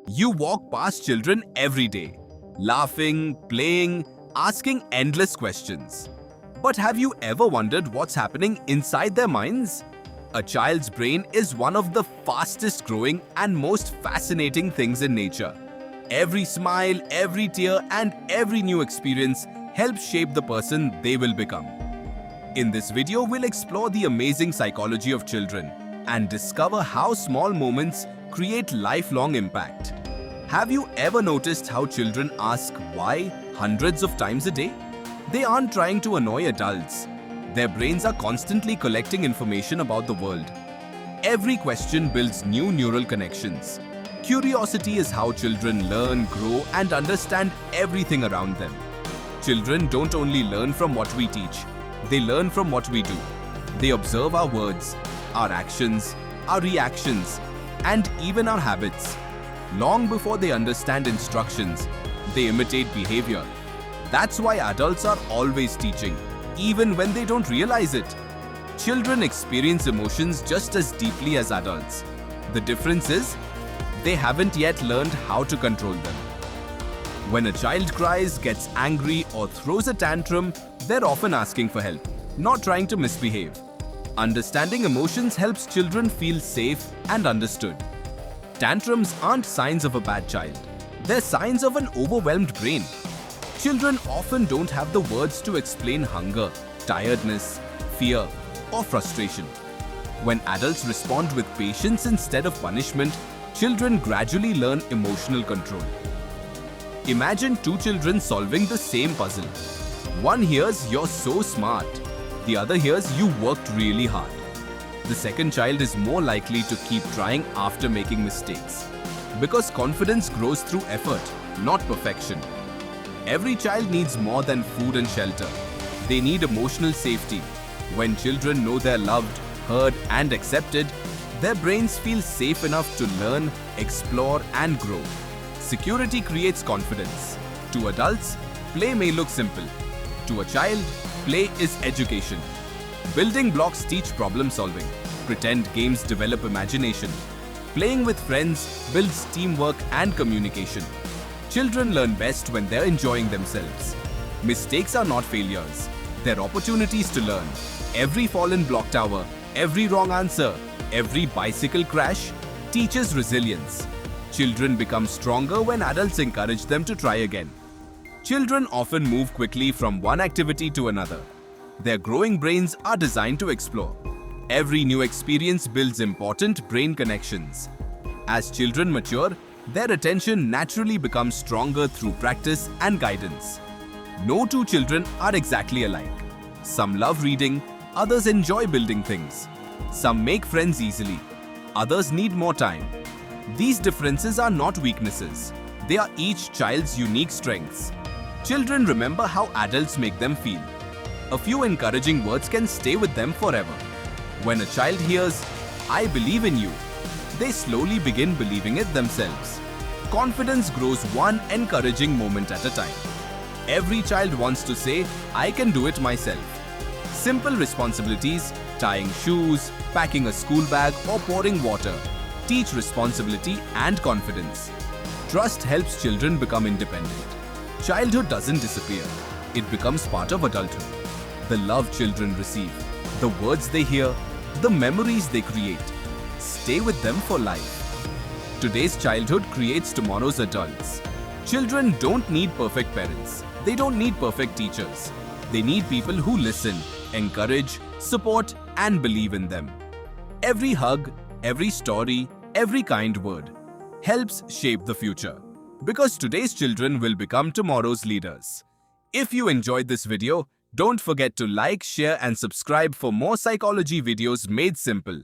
You walk past children every day, laughing, playing, asking endless questions. But have you ever wondered what's happening inside their minds? A child's brain is one of the fastest growing and most fascinating things in nature. Every smile, every tear, and every new experience helps shape the person they will become. In this video, we'll explore the amazing psychology of children and discover how small moments create lifelong impact. Have you ever noticed how children ask why hundreds of times a day? They aren't trying to annoy adults. Their brains are constantly collecting information about the world. Every question builds new neural connections. Curiosity is how children learn, grow, and understand everything around them. Children don't only learn from what we teach, they learn from what we do. They observe our words, our actions, our reactions, and even our habits. Long before they understand instructions, they imitate behavior. That's why adults are always teaching, even when they don't realize it. Children experience emotions just as deeply as adults. The difference is, they haven't yet learned how to control them. When a child cries, gets angry, or throws a tantrum, they're often asking for help, not trying to misbehave. Understanding emotions helps children feel safe and understood. Tantrums aren't signs of a bad child. They're signs of an overwhelmed brain. Children often don't have the words to explain hunger, tiredness, fear, or frustration. When adults respond with patience instead of punishment, children gradually learn emotional control. Imagine two children solving the same puzzle. One hears "you're so smart," the other hears "you worked really hard." The second child is more likely to keep trying after making mistakes. Because confidence grows through effort, not perfection. Every child needs more than food and shelter. They need emotional safety. When children know they're loved, heard, and accepted, their brains feel safe enough to learn, explore, and grow. Security creates confidence. To adults, play may look simple. To a child, play is education. Building blocks teach problem solving. Pretend games develop imagination. Playing with friends builds teamwork and communication. Children learn best when they're enjoying themselves. Mistakes are not failures. They're opportunities to learn. Every fallen block tower, every wrong answer, every bicycle crash teaches resilience. Children become stronger when adults encourage them to try again. Children often move quickly from one activity to another. Their growing brains are designed to explore. Every new experience builds important brain connections. As children mature, their attention naturally becomes stronger through practice and guidance. No two children are exactly alike. Some love reading, others enjoy building things. Some make friends easily, others need more time. These differences are not weaknesses. They are each child's unique strengths. Children remember how adults make them feel. A few encouraging words can stay with them forever. When a child hears, "I believe in you," they slowly begin believing it themselves. Confidence grows one encouraging moment at a time. Every child wants to say, "I can do it myself." Simple responsibilities, tying shoes, packing a school bag, or pouring water, teach responsibility and confidence. Trust helps children become independent. Childhood doesn't disappear. It becomes part of adulthood. The love children receive, the words they hear, the memories they create, stay with them for life. Today's childhood creates tomorrow's adults. Children don't need perfect parents. They don't need perfect teachers. They need people who listen, encourage, support, and believe in them. Every hug, every story, every kind word helps shape the future. Because today's children will become tomorrow's leaders. If you enjoyed this video, don't forget to like, share, and subscribe for more psychology videos made simple.